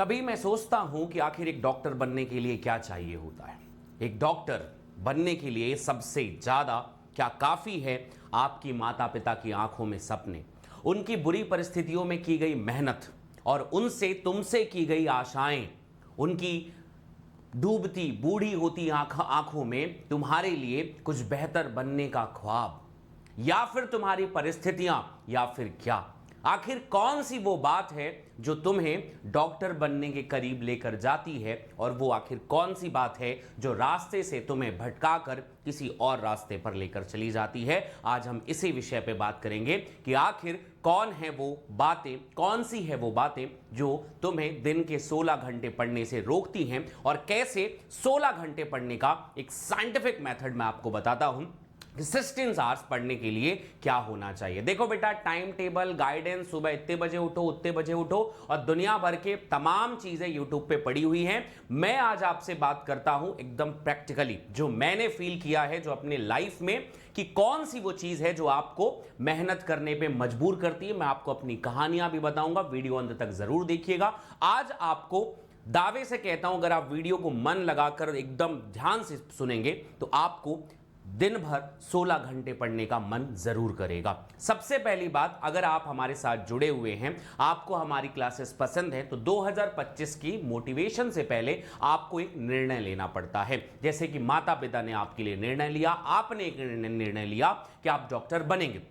कभी मैं सोचता हूं कि आखिर एक डॉक्टर बनने के लिए क्या चाहिए होता है। एक डॉक्टर बनने के लिए सबसे ज्यादा क्या काफी है? आपकी माता पिता की आंखों में सपने, उनकी बुरी परिस्थितियों में की गई मेहनत और उनसे तुमसे की गई आशाएं, उनकी डूबती बूढ़ी होती आंखों में तुम्हारे लिए कुछ बेहतर बनने का ख्वाब, या फिर तुम्हारी परिस्थितियां, या फिर क्या? आखिर कौन सी वो बात है जो तुम्हें डॉक्टर बनने के करीब लेकर जाती है, और वो आखिर कौन सी बात है जो रास्ते से तुम्हें भटकाकर किसी और रास्ते पर लेकर चली जाती है? आज हम इसी विषय पे बात करेंगे कि आखिर कौन है वो बातें, कौन सी है वो बातें जो तुम्हें दिन के 16 घंटे पढ़ने से रोकती हैं, और कैसे 16 घंटे पढ़ने का एक साइंटिफिक मेथड मैं आपको बताता हूं। 16 आवर्स पढ़ने के लिए क्या होना चाहिए। देखो बेटा, टाइम टेबल, गाइडेंस, सुबह इतने बजे उठो, उतने बजे उठो, और दुनिया भर के तमाम चीजें यूट्यूब पे पड़ी हुई हैं। मैं आज आपसे बात करता हूं एकदम प्रैक्टिकली, जो मैंने फील किया है, जो अपने लाइफ में, कि कौन सी वो चीज है जो आपको मेहनत करने पे मजबूर करती है। मैं आपको अपनी कहानियां भी बताऊंगा, वीडियो अंत तक जरूर देखिएगा। आज आपको दावे से कहता हूं, अगर आप वीडियो को मन लगाकर एकदम ध्यान से सुनेंगे तो आपको दिन भर 16 घंटे पढ़ने का मन जरूर करेगा। सबसे पहली बात, अगर आप हमारे साथ जुड़े हुए हैं, आपको हमारी क्लासेस पसंद है, तो 2025 की मोटिवेशन से पहले आपको एक निर्णय लेना पड़ता है। जैसे कि माता पिता ने आपके लिए निर्णय लिया, आपने एक निर्णय लिया कि आप डॉक्टर बनेंगे।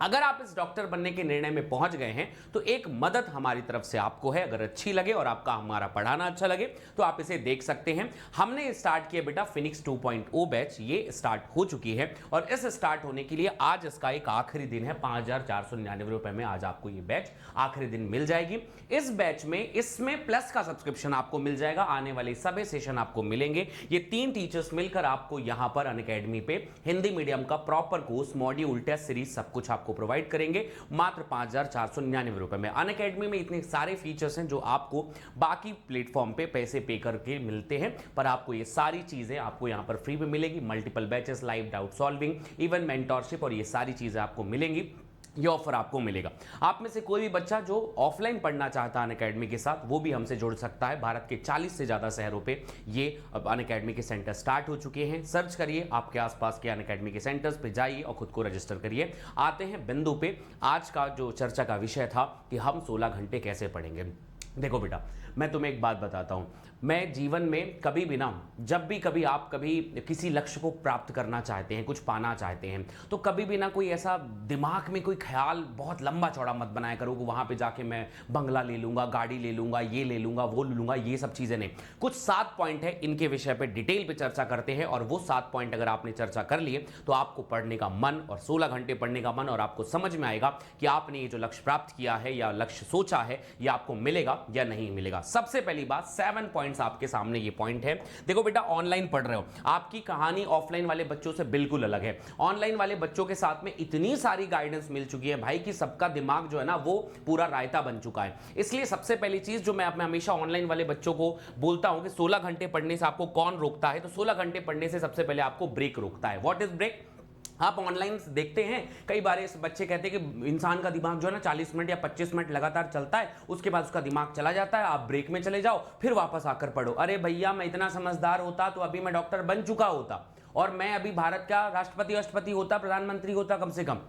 अगर आप इस डॉक्टर बनने के निर्णय में पहुंच गए हैं तो एक मदद हमारी तरफ से आपको है। अगर अच्छी लगे और आपका हमारा पढ़ाना अच्छा लगे तो आप इसे देख सकते हैं। हमने स्टार्ट किया बेटा फिनिक्स 2.0 बैच, ये स्टार्ट हो चुकी है, और इस स्टार्ट होने के लिए आज इसका एक आखिरी दिन है। 5,499 रुपए में आज आपको ये बैच आखिरी दिन मिल जाएगी। इस बैच में, इसमें प्लस का सब्सक्रिप्शन आपको मिल जाएगा। आने वाले सभी सेशन आपको मिलेंगे। ये 3 टीचर्स मिलकर आपको यहां पर अनअकैडमी पे हिंदी मीडियम का proper course, module, test series सब कुछ आपको प्रोवाइड करेंगे मात्र 5,499 रुपए में। अनअकैडमी में इतने सारे फीचर्स हैं जो आपको बाकी प्लेटफॉर्म पे पैसे पे करके मिलते हैं, पर आपको ये सारी चीजें आपको यहां पर फ्री में मिलेगी। Multiple batches, live doubt solving, even mentorship, और ये सारी चीजें आपको मिलेंगी। ये ऑफर आपको मिलेगा। आप में से कोई भी बच्चा जो ऑफलाइन पढ़ना चाहता है अनअकैडमी के साथ, वो भी हमसे जुड़ सकता है। भारत के 40 से ज्यादा शहरों पे ये अनअकैडमी के सेंटर स्टार्ट हो चुके हैं। सर्च करिए, आपके आसपास के अनअकैडमी के सेंटर्स पे जाइए और खुद को रजिस्टर करिए। आते हैं बिंदु पे। आज का जो चर्चा का विषय था कि हम 16 घंटे कैसे पढ़ेंगे। देखो बेटा, मैं तुम्हें एक बात बताता हूं। मैं जीवन में कभी भी ना, जब भी कभी आप कभी किसी लक्ष्य को प्राप्त करना चाहते हैं, कुछ पाना चाहते हैं, तो कभी भी ना कोई ऐसा दिमाग में कोई ख्याल बहुत लंबा चौड़ा मत बनाया करो कि वहां पे जाके मैं बंगला ले लूंगा, गाड़ी ले लूंगा, ये ले लूंगा, वो ले लूंगा। ये सब चीजें नहीं। कुछ 7 पॉइंट है, इनके विषय पे डिटेल पे चर्चा करते हैं, और वो 7 पॉइंट अगर आपने चर्चा कर लिए तो आपको पढ़ने का मन, और 16 घंटे पढ़ने का मन, और आपको समझ में आएगा कि आपने ये जो लक्ष्य प्राप्त किया है या लक्ष्य सोचा है, ये आपको मिलेगा या नहीं मिलेगा। सबसे पहली बात, 7 पॉइंट्स आपके सामने ये पॉइंट है। देखो बेटा, ऑनलाइन पढ़ रहे हो, आपकी कहानी ऑफलाइन वाले बच्चों से बिल्कुल अलग है। ऑनलाइन वाले बच्चों के साथ में इतनी सारी गाइडेंस मिल चुकी है भाई कि सबका दिमाग जो है ना वो पूरा रायता बन चुका है। इसलिए सबसे पहली चीज जो मैं हमेशा ऑनलाइन वाले बच्चों को बोलता हूं कि 16 घंटे पढ़ने से आपको कौन रोकता है, तो 16 घंटे पढ़ने से सबसे पहले आपको ब्रेक रोकता है। What is brake? आप ऑनलाइन देखते हैं, कई बार इस बच्चे कहते हैं कि इंसान का दिमाग जो है ना 40 मिनट या 25 मिनट लगातार चलता है, उसके बाद उसका दिमाग चला जाता है, आप ब्रेक में चले जाओ, फिर वापस आकर पढ़ो। अरे भैया, मैं इतना समझदार होता तो अभी मैं डॉक्टर बन चुका होता, और मैं अभी भारत का राष्ट्रपति होता, प्रधानमंत्री होता कम से कम।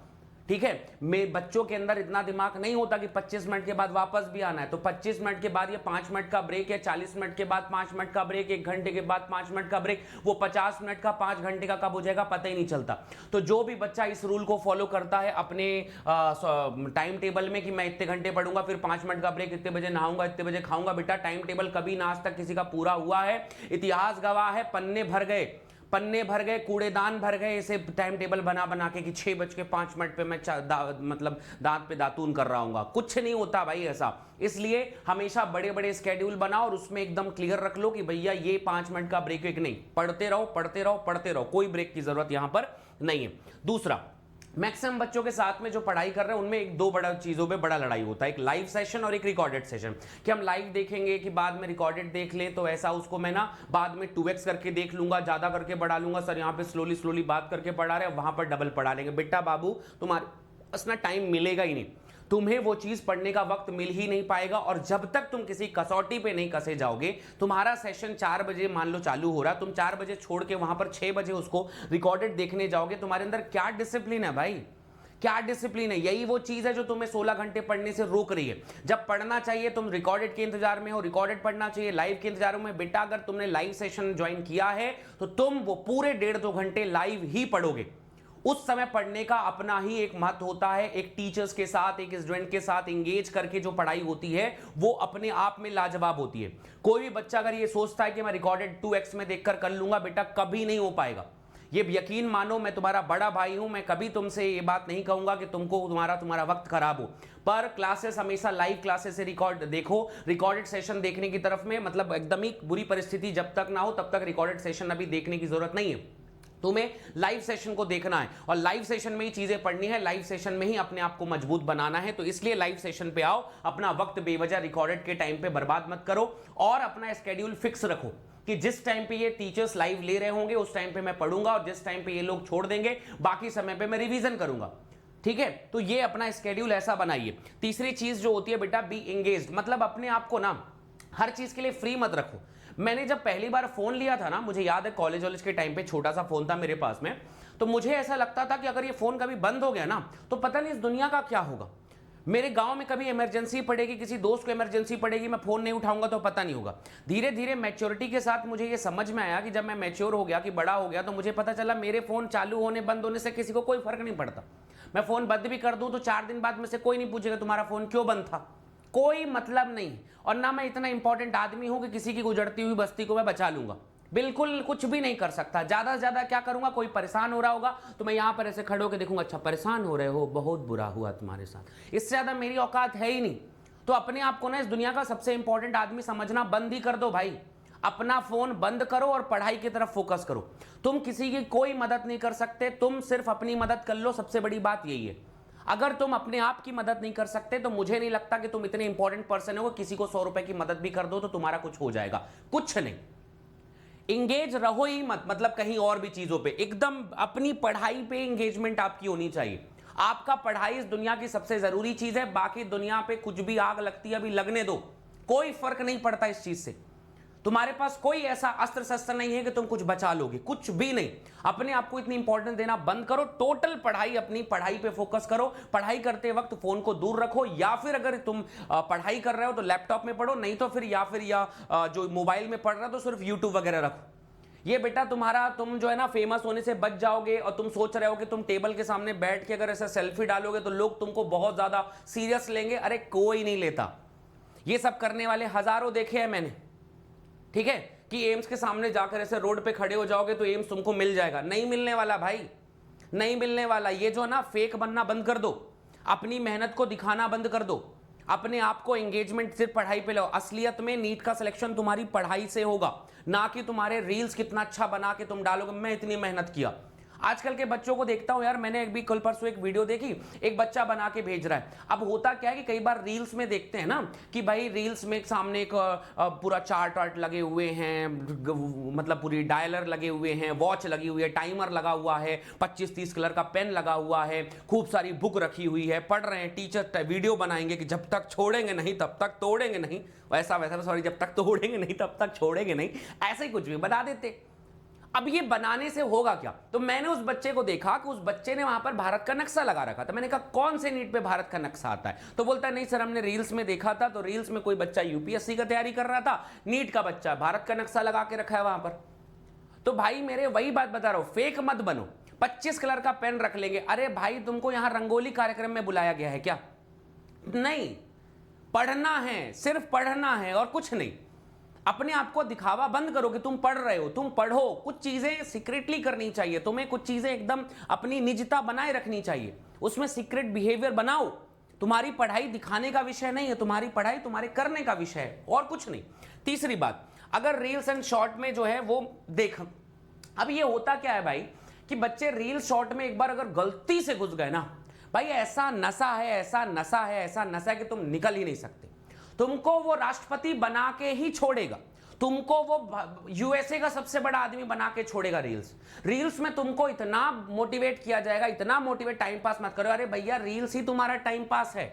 ठीक है, मेरे बच्चों के अंदर इतना दिमाग नहीं होता कि 25 मिनट के बाद वापस भी आना है, तो 25 मिनट के बाद ये 5 मिनट का ब्रेक है, 40 मिनट के बाद 5 मिनट का ब्रेक, 1 घंटे के बाद 5 मिनट का ब्रेक, वो 50 मिनट का 5 घंटे का कब हो जाएगा पता ही नहीं चलता। तो जो भी बच्चा इस रूल को फॉलो करता है अपने टाइम टेबल में कि मैं इतने घंटे पढ़ूंगा, फिर 5 मिनट का ब्रेक, इतने बजे नहाऊंगा, इतने बजे खाऊंगा, बेटा टाइम टेबल कभी ना आज तक किसी का पूरा हुआ है? इतिहास गवाह है, पन्ने भर गए, कूड़ेदान भर गए इसे टाइम टेबल बना बना के कि 6:05 पे मैं मतलब दांत पे दातून कर रहा हूँ। कुछ नहीं होता भाई ऐसा। इसलिए हमेशा बड़े बड़े स्केड्यूल बनाओ और उसमें एकदम क्लियर रख लो कि भैया ये 5 मिनट का ब्रेक नहीं, पढ़ते रहो, कोई ब्रेक की जरूरत यहां पर नहीं है। दूसरा, मैक्सिमम बच्चों के साथ में जो पढ़ाई कर रहे हैं उनमें एक 2 बड़ा चीजों पे बड़ा लड़ाई होता है, एक लाइव सेशन और एक रिकॉर्डेड सेशन। कि हम लाइव देखेंगे कि बाद में रिकॉर्डेड देख लें, तो ऐसा उसको मैं ना बाद में 2x करके देख लूंगा, ज्यादा करके बढ़ा लूंगा। सर यहाँ पे स्लोली बात करके पढ़ा रहे हैं, वहां पर डबल पढ़ा लेंगे। बेटा बाबू, तुम्हारे पास ना टाइम मिलेगा ही नहीं। तुम्हें वो चीज पढ़ने का वक्त मिल ही नहीं पाएगा। और जब तक तुम किसी कसौटी पे नहीं कसे जाओगे, तुम्हारा सेशन 4 बजे मान लो चालू हो रहा, तुम 4 बजे छोड़ के वहां पर 6 बजे उसको रिकॉर्डेड देखने जाओगे, तुम्हारे अंदर क्या डिसिप्लिन है भाई, क्या डिसिप्लिन है? यही वो चीज है जो तुम्हें 16 घंटे पढ़ने से रोक रही है। जब पढ़ना चाहिए तुम रिकॉर्डेड के इंतजार में हो, रिकॉर्डेड पढ़ना चाहिए लाइव के इंतजार में। बेटा अगर तुमने लाइव सेशन ज्वाइन किया है तो तुम वो पूरे 1.5-2 घंटे लाइव ही पढ़ोगे। उस समय पढ़ने का अपना ही एक महत्व होता है। एक टीचर्स के साथ, एक स्टूडेंट के साथ इंगेज करके जो पढ़ाई होती है वो अपने आप में लाजवाब होती है। कोई भी बच्चा अगर ये सोचता है कि मैं रिकॉर्डेड 2x में देखकर कर लूंगा, बेटा कभी नहीं हो पाएगा। ये यकीन मानो, मैं तुम्हारा बड़ा भाई हूं, मैं कभी तुमसे ये बात नहीं कहूंगा कि तुमको तुम्हारा वक्त खराब हो, पर क्लासेस हमेशा लाइव क्लासेस से रिकॉर्ड देखो। रिकॉर्डेड सेशन देखने की तरफ में मतलब एकदम ही बुरी परिस्थिति जब तक ना हो तब तक रिकॉर्डेड सेशन अभी देखने की जरूरत नहीं है। तुम्हें लाइव सेशन को देखना है और लाइव सेशन में ही चीजें पढ़नी है, लाइव सेशन में ही अपने आप को मजबूत बनाना है। तो इसलिए लाइव सेशन पे आओ, अपना वक्त बेवजह रिकॉर्डेड के टाइम पे बर्बाद मत करो और अपना स्केड्यूल फिक्स रखो कि जिस टाइम पे ये टीचर्स लाइव ले रहे होंगे उस टाइम पे मैं पढ़ूंगा और जिस टाइम पे ये लोग छोड़ देंगे बाकी समय पे मैं रिवीजन करूंगा। ठीक है, तो ये अपना स्केड्यूल ऐसा बनाइए। तीसरी चीज जो होती है बेटा, बी एंगेज्ड, मतलब अपने आप को ना हर चीज के लिए फ्री मत रखो। मैंने जब पहली बार फोन लिया था ना, मुझे याद है कॉलेज वॉलेज के टाइम पे छोटा सा फोन था मेरे पास में, तो मुझे ऐसा लगता था कि अगर ये फोन कभी बंद हो गया ना तो पता नहीं इस दुनिया का क्या होगा। मेरे गांव में कभी इमरजेंसी पड़ेगी, किसी दोस्त को इमरजेंसी पड़ेगी, मैं फोन नहीं उठाऊंगा तो पता नहीं होगा। धीरे धीरे मैच्योरिटी के साथ मुझे ये समझ में आया कि जब मैं मैच्योर हो गया, कि बड़ा हो गया, तो मुझे पता चला मेरे फोन चालू होने बंद होने से किसी को कोई फर्क नहीं पड़ता। मैं फोन बंद भी कर दूं तो 4 दिन बाद में से कोई नहीं पूछेगा तुम्हारा फोन क्यों बंद था, कोई मतलब नहीं। और ना मैं इतना इंपॉर्टेंट आदमी हूं कि किसी की गुजरती हुई बस्ती को मैं बचा लूंगा, बिल्कुल कुछ भी नहीं कर सकता। ज्यादा से ज्यादा क्या करूंगा, कोई परेशान हो रहा होगा तो मैं यहां पर ऐसे खड़े होकर देखूंगा, अच्छा परेशान हो रहे हो, बहुत बुरा हुआ तुम्हारे साथ, इससे ज्यादा मेरी औकात है ही नहीं। तो अपने आप को ना इस दुनिया का सबसे इंपॉर्टेंट आदमी समझना बंद ही कर दो भाई। अपना फोन बंद करो और पढ़ाई की तरफ फोकस करो। तुम किसी की कोई मदद नहीं कर सकते, तुम सिर्फ अपनी मदद कर लो, सबसे बड़ी बात यही है। अगर तुम अपने आप की मदद नहीं कर सकते तो मुझे नहीं लगता कि तुम इतने इंपॉर्टेंट पर्सन हो, किसी को 100 रुपए की मदद भी कर दो तो तुम्हारा कुछ हो जाएगा, कुछ नहीं। इंगेज रहो ही मत, मतलब कहीं और भी चीजों पे, एकदम अपनी पढ़ाई पे इंगेजमेंट आपकी होनी चाहिए। आपका पढ़ाई इस दुनिया की सबसे जरूरी चीज है, बाकी दुनिया पे कुछ भी आग लगती है अभी लगने दो, कोई फर्क नहीं पड़ता इस चीज से। तुम्हारे पास कोई ऐसा अस्त्र शस्त्र नहीं है कि तुम कुछ बचा लोगे, कुछ भी नहीं। अपने आप को इतनी इंपॉर्टेंस देना बंद करो, टोटल पढ़ाई, अपनी पढ़ाई पे फोकस करो। पढ़ाई करते वक्त फोन को दूर रखो, या फिर अगर तुम पढ़ाई कर रहे हो तो लैपटॉप में पढ़ो, नहीं तो फिर या जो मोबाइल में पढ़ रहे हो तो सिर्फ यूट्यूब वगैरह रखो। ये बेटा तुम्हारा, तुम जो है ना फेमस होने से बच जाओगे। और तुम सोच रहे हो कि तुम टेबल के सामने बैठ के अगर ऐसा सेल्फी डालोगे तो लोग तुमको बहुत ज्यादा सीरियस लेंगे, अरे कोई नहीं लेता। ये सब करने वाले हजारों देखे हैं मैंने, ठीक है, कि एम्स के सामने जाकर ऐसे रोड पे खड़े हो जाओगे तो एम्स तुमको मिल जाएगा, नहीं मिलने वाला भाई, नहीं मिलने वाला। ये जो ना फेक बनना बंद कर दो, अपनी मेहनत को दिखाना बंद कर दो, अपने आप को एंगेजमेंट सिर्फ पढ़ाई पे लो। असलियत में नीट का सिलेक्शन तुम्हारी पढ़ाई से होगा, ना कि तुम्हारे रील्स कितना अच्छा बना के तुम डालोगे मैं इतनी मेहनत किया। आजकल के बच्चों को देखता हूं यार, मैंने एक भी कल परसों एक वीडियो देखी, एक बच्चा बना के भेज रहा है। अब होता क्या है कि कई बार रील्स में देखते हैं ना कि भाई रील्स में सामने एक पूरा चार्ट वार्ट लगे हुए हैं, मतलब पूरी डायलर लगे हुए हैं, वॉच लगी हुई है, टाइमर लगा हुआ है, 25-30 कलर का पेन लगा हुआ है, खूब सारी बुक रखी हुई है, पढ़ रहे हैं। टीचर वीडियो बनाएंगे कि जब तक छोड़ेंगे नहीं तब तक तोड़ेंगे नहीं, वैसा वैसा सॉरी, जब तक तोड़ेंगे नहीं तब तक छोड़ेंगे नहीं, ऐसे ही कुछ भी बना देते। अब ये बनाने से होगा क्या? तो मैंने उस बच्चे को देखा कि उस बच्चे ने वहां पर भारत का नक्शा लगा रखा था। मैंने कहा कौन से नीट पे भारत का नक्शा आता है? तो बोलता है नहीं सर, हमने रील्स में देखा था, तो रील्स में कोई बच्चा यूपीएससी का तैयारी कर रहा था, नीट का बच्चा भारत का नक्शा लगा के रखा है वहां पर। तो भाई मेरे वही बात बता रहा हूं, फेक मत बनो। 25 कलर का पेन रख लेंगे, अरे भाई तुमको यहां रंगोली कार्यक्रम में बुलाया गया है क्या? नहीं, पढ़ना है, सिर्फ पढ़ना है और कुछ नहीं। अपने आप को दिखावा बंद करो कि तुम पढ़ रहे हो, तुम पढ़ो। कुछ चीजें सीक्रेटली करनी चाहिए तुम्हें, कुछ चीजें एकदम अपनी निजता बनाए रखनी चाहिए, उसमें सीक्रेट बिहेवियर बनाओ। तुम्हारी पढ़ाई दिखाने का विषय नहीं है, तुम्हारी पढ़ाई तुम्हारे करने का विषय है और कुछ नहीं। तीसरी बात, अगर रील्स एंड शॉर्ट में जो है वो देख, अब ये होता क्या है भाई कि बच्चे रील शॉर्ट में एक बार अगर गलती से घुस गए ना भाई, ऐसा नशा है, ऐसा नशा है, ऐसा नशा है कि तुम निकल ही नहीं सकते। तुमको वो राष्ट्रपति बना के ही छोड़ेगा, तुमको वो यूएसए का सबसे बड़ा आदमी बना के छोड़ेगा। रील्स में तुमको इतना मोटिवेट किया जाएगा, इतना मोटिवेट। टाइम पास मत करो, अरे भैया रील्स ही तुम्हारा टाइम पास है।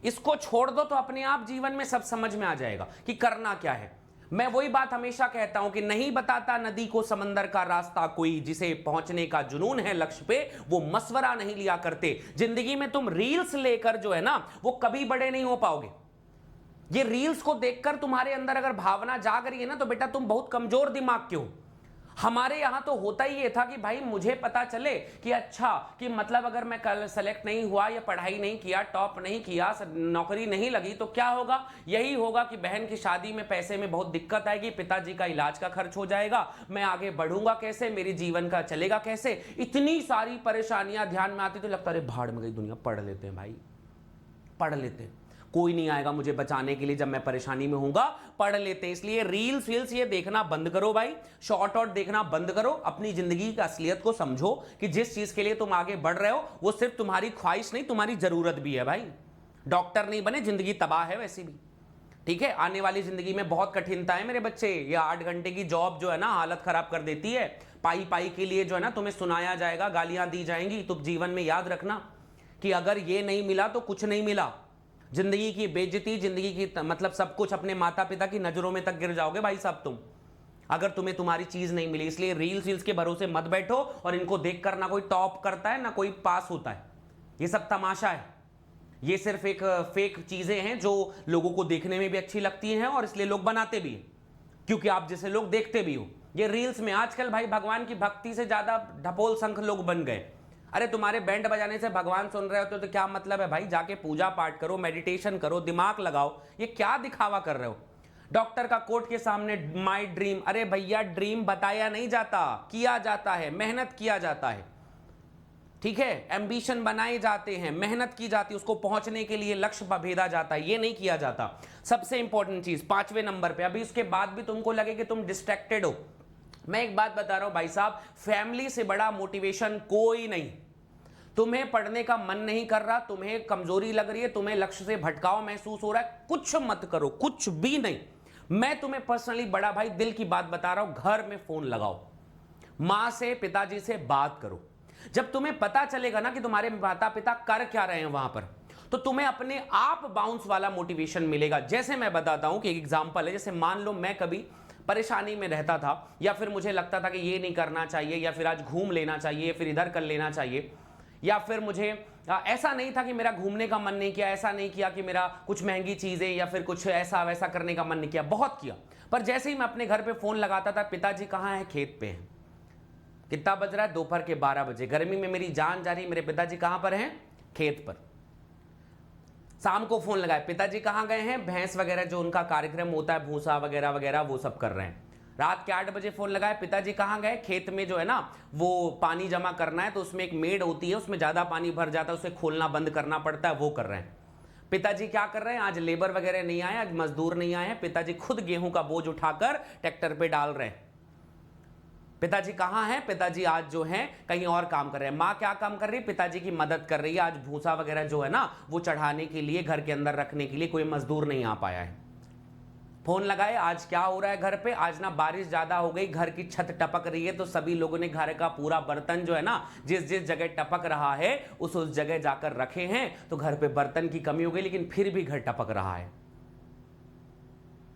इसको छोड़ दो तो अपने आप जीवन में सब समझ में आ जाएगा कि करना क्या है। मैं वही बात हमेशा कहता हूं कि नहीं बताता नदी को समंदर का रास्ता कोई, जिसे पहुंचने का जुनून है लक्ष्य पे वो मशवरा नहीं लिया करते। जिंदगी में तुम रील्स लेकर जो है ना वो कभी बड़े नहीं हो पाओगे। ये रील्स को देखकर तुम्हारे अंदर अगर भावना जाग रही है ना तो बेटा तुम बहुत कमजोर दिमाग के हो। हमारे यहां तो होता ही ये था कि भाई मुझे पता चले कि अच्छा कि मतलब अगर मैं कल सेलेक्ट नहीं हुआ या पढ़ाई नहीं किया, टॉप नहीं किया, नौकरी नहीं लगी तो क्या होगा। यही होगा कि बहन की शादी में पैसे में बहुत दिक्कत आएगी, पिताजी का इलाज का खर्च हो जाएगा, मैं आगे बढ़ूंगा कैसे, मेरी जीवन का चलेगा कैसे। इतनी सारी परेशानियां ध्यान में आती तो लगता अरे भाड़ में गई दुनिया, पढ़ लेते हैं भाई, पढ़ लेते हैं, कोई नहीं आएगा मुझे बचाने के लिए जब मैं परेशानी में होऊंगा, पढ़ लेते हैं। इसलिए रील्स ये देखना बंद करो भाई, शॉर्ट आउट देखना बंद करो। अपनी जिंदगी की असलियत को समझो कि जिस चीज के लिए तुम आगे बढ़ रहे हो वो सिर्फ तुम्हारी ख्वाहिश नहीं, तुम्हारी जरूरत भी है भाई। डॉक्टर नहीं बने, जिंदगी तबाह है वैसी भी, ठीक है। आने वाली जिंदगी में बहुत कठिनता है मेरे बच्चे। ये 8 घंटे की जॉब जो है ना हालत खराब कर देती है। पाई पाई के लिए जो है ना तुम्हें सुनाया जाएगा, गालियां दी जाएंगी। तो जीवन में याद रखना कि अगर ये नहीं मिला तो कुछ नहीं मिला। जिंदगी की बेइज्जती, जिंदगी की मतलब सब कुछ अपने माता पिता की नजरों में तक गिर जाओगे भाई साहब तुम, अगर तुम्हें तुम्हारी चीज नहीं मिली। इसलिए रील्स के भरोसे मत बैठो और इनको देखकर ना कोई टॉप करता है ना कोई पास होता है। ये सब तमाशा है, ये सिर्फ एक फेक चीजें हैं जो लोगों को देखने में भी अच्छी लगती हैं और इसलिए लोग बनाते भी हैं क्योंकि आप जैसे लोग देखते भी हो। ये रील्स में आजकल भाई भगवान की भक्ति से ज्यादा ढपोल संख लोग बन गए। अरे तुम्हारे बैंड बजाने से भगवान सुन रहे होते तो क्या मतलब है भाई, जाके पूजा पाठ करो, मेडिटेशन करो, दिमाग लगाओ। ये क्या दिखावा कर रहे हो। डॉक्टर का कोर्ट के सामने माय ड्रीम, अरे भैया ड्रीम बताया नहीं जाता, किया जाता है, मेहनत किया जाता है, ठीक है। एम्बिशन बनाए जाते हैं, मेहनत की जाती है, उसको पहुंचने के लिए लक्ष्य भेदा जाता है, ये नहीं किया जाता। सबसे इंपॉर्टेंट चीज 5वें नंबर पे, अभी उसके बाद भी तुमको लगे कि तुम डिस्ट्रैक्टेड हो, मैं एक बात बता रहा हूं भाई साहब, फैमिली से बड़ा मोटिवेशन कोई नहीं। तुम्हें पढ़ने का मन नहीं कर रहा, तुम्हें कमजोरी लग रही है, तुम्हें लक्ष्य से भटकाव महसूस हो रहा है, कुछ मत करो, कुछ भी नहीं। मैं तुम्हें पर्सनली बड़ा भाई दिल की बात बता रहा हूं, घर में फोन लगाओ, मां से पिताजी से बात करो। जब तुम्हें पता चलेगा ना कि तुम्हारे माता पिता कर क्या रहे हैं वहां पर, तो तुम्हें अपने आप बाउंस वाला मोटिवेशन मिलेगा। जैसे मैं बताता हूं कि एक एग्जांपल है, जैसे मान लो मैं कभी परेशानी में रहता था या फिर मुझे लगता था कि ये नहीं करना चाहिए या फिर आज घूम लेना चाहिए, फिर इधर कर लेना चाहिए, या फिर मुझे ऐसा नहीं था कि मेरा घूमने का मन नहीं किया, ऐसा नहीं किया कि मेरा कुछ महंगी चीजें या फिर कुछ ऐसा वैसा करने का मन नहीं किया, बहुत किया। पर जैसे ही मैं अपने घर पे फोन लगाता था, पिताजी कहाँ हैं, खेत पे हैं। कितना बज रहा है, दोपहर के 12 बजे, गर्मी में मेरी जान जा रही, मेरे पिताजी कहां पर हैं, खेत पर। शाम को फोन लगाए, पिताजी कहां गए हैं, भैंस वगैरह जो उनका कार्यक्रम होता है, भूसा वगैरह वगैरह वो सब कर रहे हैं। रात के 8 बजे फोन लगाए, पिताजी कहां गए, खेत में जो है ना वो पानी जमा करना है, तो उसमें एक मेड होती है, उसमें ज्यादा पानी भर जाता है, उसे खोलना बंद करना पड़ता है, वो कर रहे हैं। पिताजी क्या कर रहे हैं, आज लेबर वगैरह नहीं आए, आज मजदूर नहीं आए हैं, पिताजी खुद गेहूं का बोझ उठाकर ट्रैक्टर पे डाल रहे हैं। पिताजी कहां हैं, पिताजी आज जो हैं कहीं और काम कर रहे हैं। मां क्या काम कर रही है, पिताजी की मदद कर रही है। आज भूसा वगैरह जो है ना वो चढ़ाने के लिए, घर के अंदर रखने के लिए कोई मजदूर नहीं आ पाया है। फोन लगाए, आज क्या हो रहा है घर पे, आज ना बारिश ज्यादा हो गई, घर की छत टपक रही है, तो सभी लोगों ने घर का पूरा बर्तन जो है ना जिस जिस जगह टपक रहा है उस जगह जाकर रखे हैं, तो घर पे बर्तन की कमी हो गई लेकिन फिर भी घर टपक रहा है।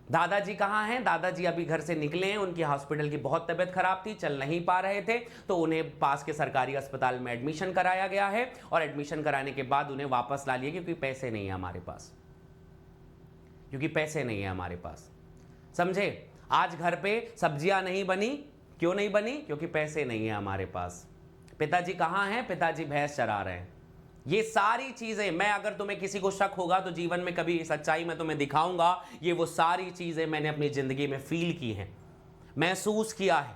दादाजी कहां हैं, दादाजी अभी घर से निकले हैं, उनकी हॉस्पिटल की बहुत तबीयत खराब थी, चल नहीं पा रहे थे, तो उन्हें पास के सरकारी अस्पताल में एडमिशन कराया गया है और एडमिशन कराने के बाद उन्हें वापस ला लिया क्योंकि पैसे नहीं है हमारे पास, क्योंकि पैसे नहीं है हमारे पास, समझे। आज घर पे सब्जियां नहीं बनी, क्यों नहीं बनी, क्योंकि पैसे नहीं है हमारे पास। पिताजी कहां हैं, पिताजी भैंस चरा रहे हैं। ये सारी चीजें, मैं अगर तुम्हें किसी को शक होगा तो जीवन में कभी सच्चाई में तुम्हें दिखाऊंगा, ये वो सारी चीजें मैंने अपनी जिंदगी में फील की हैं, महसूस किया है।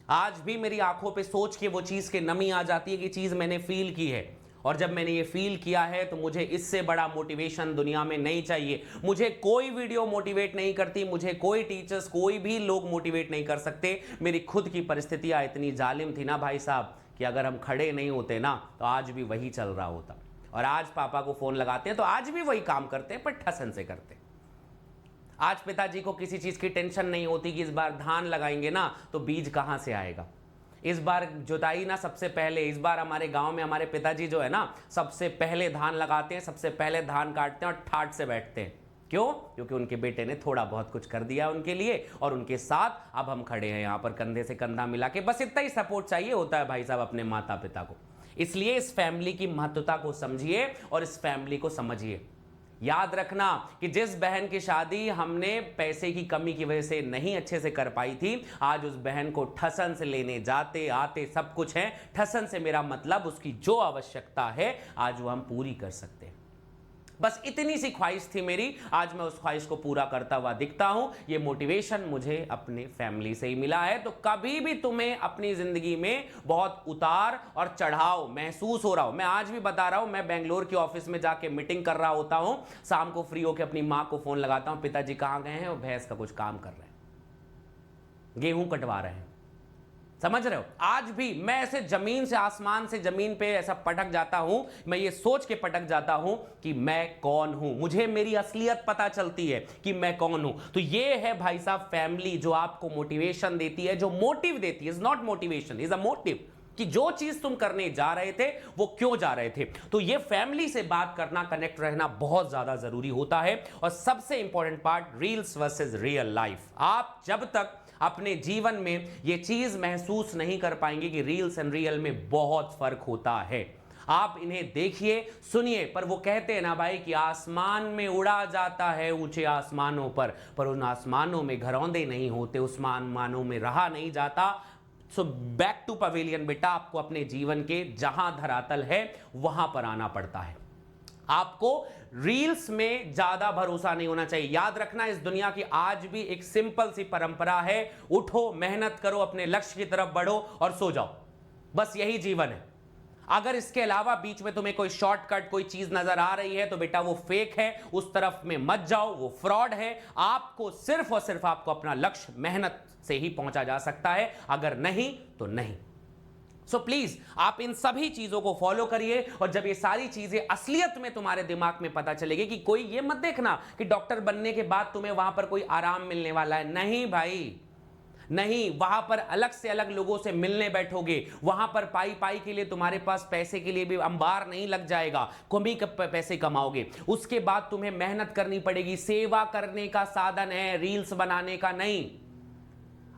आज भी मेरी आंखों पे सोच के वो चीज के नमी आ जाती है कि चीज मैंने फील की है। और जब मैंने ये फील किया है तो मुझे इससे बड़ा मोटिवेशन दुनिया में नहीं चाहिए। मुझे कोई वीडियो मोटिवेट नहीं करती, मुझे कोई टीचर्स, कोई भी लोग मोटिवेट नहीं कर सकते। मेरी खुद की परिस्थितियां इतनी जालिम थी ना भाई साहब कि अगर हम खड़े नहीं होते ना तो आज भी वही चल रहा होता। और आज पापा को फोन लगाते हैं तो आज भी वही काम करते हैं, पर ठसन से करते हैं। आज पिताजी को किसी चीज की टेंशन नहीं होती कि इस बार धान लगाएंगे ना तो बीज कहां से आएगा, इस बार जुताई ना सबसे पहले, इस बार हमारे गांव में हमारे पिताजी जो है ना सबसे पहले धान लगाते हैं, सबसे पहले धान काटते हैं और ठाट से बैठते हैं। क्यों? क्योंकि उनके बेटे ने थोड़ा बहुत कुछ कर दिया उनके लिए और उनके साथ अब हम खड़े हैं यहां पर कंधे से कंधा मिला के। बस इतना ही सपोर्ट चाहिए होता है भाई साहब अपने माता पिता को। इसलिए इस फैमिली की महत्वता को समझिए और इस फैमिली को समझिए। याद रखना कि जिस बहन की शादी हमने पैसे की कमी की वजह से नहीं अच्छे से कर पाई थी, आज उस बहन को ठसन से लेने जाते आते सब कुछ है। ठसन से मेरा मतलब उसकी जो आवश्यकता है आज वो हम पूरी कर सकते हैं। बस इतनी सी ख्वाहिश थी मेरी, आज मैं उस ख्वाहिश को पूरा करता हुआ दिखता हूं। ये मोटिवेशन मुझे अपने फैमिली से ही मिला है। तो कभी भी तुम्हें अपनी जिंदगी में बहुत उतार और चढ़ाव महसूस हो रहा हो, मैं आज भी बता रहा हूं, मैं बेंगलोर के ऑफिस में जाके मीटिंग कर रहा होता हूं, शाम को फ्री होकर अपनी मां को फोन लगाता हूं, पिताजी कहां गए हैं? वो भैंस का कुछ काम कर रहे हैं, गेहूं कटवा रहे हैं। समझ रहे हो? आज भी मैं ऐसे जमीन से आसमान से जमीन पे ऐसा पटक जाता हूं, मैं ये सोच के पटक जाता हूं कि मैं कौन हूं। मुझे मेरी असलियत पता चलती है कि मैं कौन हूं। तो ये है भाई साहब फैमिली जो आपको मोटिवेशन देती है, जो मोटिव देती है। Is not motivation, is a motive, कि जो चीज तुम करने जा रहे थे वो क्यों जा रहे थे। तो ये फैमिली से बात करना, कनेक्ट रहना बहुत ज्यादा जरूरी होता है। और सबसे important part, reels versus real life. आप जब तक अपने जीवन में ये चीज महसूस नहीं कर पाएंगे कि रील्स एंड रियल में बहुत फर्क होता है। आप इन्हें देखिए, सुनिए, पर वो कहते हैं ना भाई कि आसमान में उड़ा जाता है ऊंचे आसमानों पर उन आसमानों में घरौंदे नहीं होते, उस आसमानों में रहा नहीं जाता। सो बैक टू पवेलियन बेटा, आपको अपने जीवन के जहां धरातल है वहां पर आना पड़ता है। आपको रील्स में ज्यादा भरोसा नहीं होना चाहिए। याद रखना, इस दुनिया की आज भी एक सिंपल सी परंपरा है, उठो, मेहनत करो, अपने लक्ष्य की तरफ बढ़ो और सो जाओ। बस यही जीवन है। अगर इसके अलावा बीच में तुम्हें कोई शॉर्टकट, कोई चीज नजर आ रही है तो बेटा वो फेक है, उस तरफ में मत जाओ, वो फ्रॉड है। आपको सिर्फ और सिर्फ आपको अपना लक्ष्य मेहनत से ही पहुंचा जा सकता है, अगर नहीं तो नहीं। सो प्लीज आप इन सभी चीजों को फॉलो करिए। और जब ये सारी चीजें असलियत में तुम्हारे दिमाग में पता चलेगी कि कोई ये मत देखना कि डॉक्टर बनने के बाद तुम्हें वहां पर कोई आराम मिलने वाला है। नहीं भाई, नहीं, वहां पर अलग से अलग लोगों से मिलने बैठोगे, वहां पर पाई पाई के लिए तुम्हारे पास पैसे के लिए भी अंबार नहीं लग जाएगा, कम ही पैसे कमाओगे। उसके बाद तुम्हें मेहनत करनी पड़ेगी। सेवा करने का साधन है, रील्स बनाने का नहीं।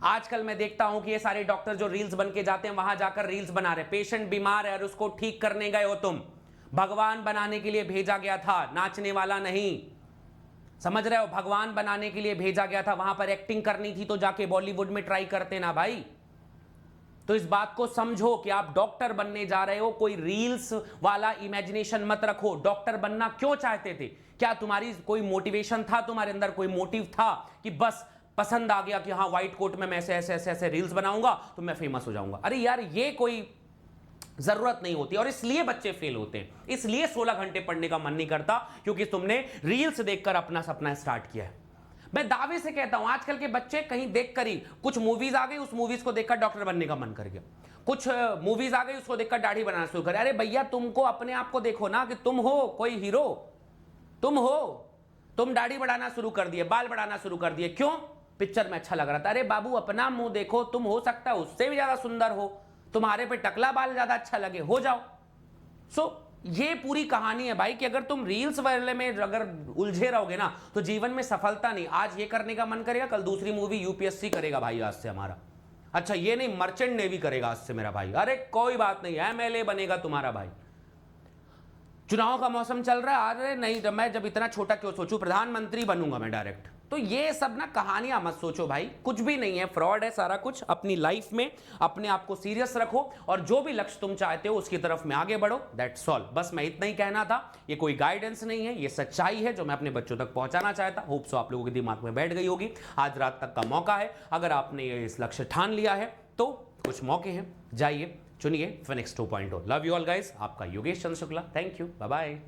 आजकल मैं देखता हूं कि ये सारे डॉक्टर जो रील्स बन के जाते हैं वहां जाकर रील्स बना रहे। पेशेंट बीमार है और उसको ठीक करने गए हो तुम, भगवान बनाने के लिए भेजा गया था, नाचने वाला नहीं। समझ रहे हो? भगवान बनाने के लिए भेजा गया था, वहां पर एक्टिंग करनी थी तो जाके बॉलीवुड में ट्राई करते ना भाई। तो इस बात को समझो कि आप डॉक्टर बनने जा रहे हो, कोई रील्स वाला इमेजिनेशन मत रखो। डॉक्टर बनना क्यों चाहते थे? क्या तुम्हारी कोई मोटिवेशन था, तुम्हारे अंदर कोई मोटिव था कि बस पसंद आ गया कि हाँ व्हाइट कोट में मैं ऐसे ऐसे ऐसे ऐसे रील्स बनाऊंगा तो मैं फेमस हो जाऊंगा? अरे यार, ये कोई जरूरत नहीं होती। और इसलिए बच्चे फेल होते हैं, इसलिए 16 घंटे पढ़ने का मन नहीं करता, क्योंकि तुमने रील्स देखकर अपना सपना स्टार्ट किया है। मैं दावे से कहता हूं आजकल के बच्चे कहीं देखकर ही, कुछ मूवीज आ गई, उस मूवीज को देखकर डॉक्टर बनने का मन कर गया, कुछ मूवीज आ गई उसको देखकर दाढ़ी बनाना शुरू कर। अरे भैया, तुमको अपने आप को देखो ना कि तुम हो कोई हीरो, तुम हो। तुम दाढ़ी बढ़ाना शुरू कर दिए, बाल बढ़ाना शुरू कर दिए, क्यों? पिक्चर में अच्छा लग रहा था। अरे बाबू, अपना मुंह देखो, तुम हो सकता है उससे भी ज्यादा सुंदर हो, तुम्हारे पे टकला बाल ज्यादा अच्छा लगे, हो जाओ। सो ये पूरी कहानी है भाई कि अगर तुम रील्स वाले में अगर उलझे रहोगे ना तो जीवन में सफलता नहीं। आज ये करने का मन करेगा, कल दूसरी मूवी यूपीएससी करेगा भाई आज से हमारा। अच्छा ये नहीं, मर्चेंट नेवी करेगा आज से मेरा भाई। अरे कोई बात नहीं, एमएलए बनेगा तुम्हारा भाई। चुनाव का मौसम चल रहा है, अरे नहीं, जब मैं जब इतना छोटा क्यों सोचूं, प्रधानमंत्री बनूंगा मैं डायरेक्ट। तो ये सब ना कहानियां मत सोचो भाई, कुछ भी नहीं है, फ्रॉड है सारा कुछ। अपनी लाइफ में अपने आप को सीरियस रखो और जो भी लक्ष्य तुम चाहते हो उसकी तरफ में आगे बढ़ो, दैट्स ऑल। बस मैं इतना ही कहना था। ये कोई गाइडेंस नहीं है, ये सच्चाई है जो मैं अपने बच्चों तक पहुंचाना चाहता। होप सो आप लोगों के दिमाग में बैठ गई होगी। आज रात तक का मौका है, अगर आपने इस लक्ष्य ठान लिया है तो कुछ मौके हैं, जाइए चुनिए Phoenix 2.0। Love you all guys, आपका Yogesh Chandra Shukla. Thank you, bye bye.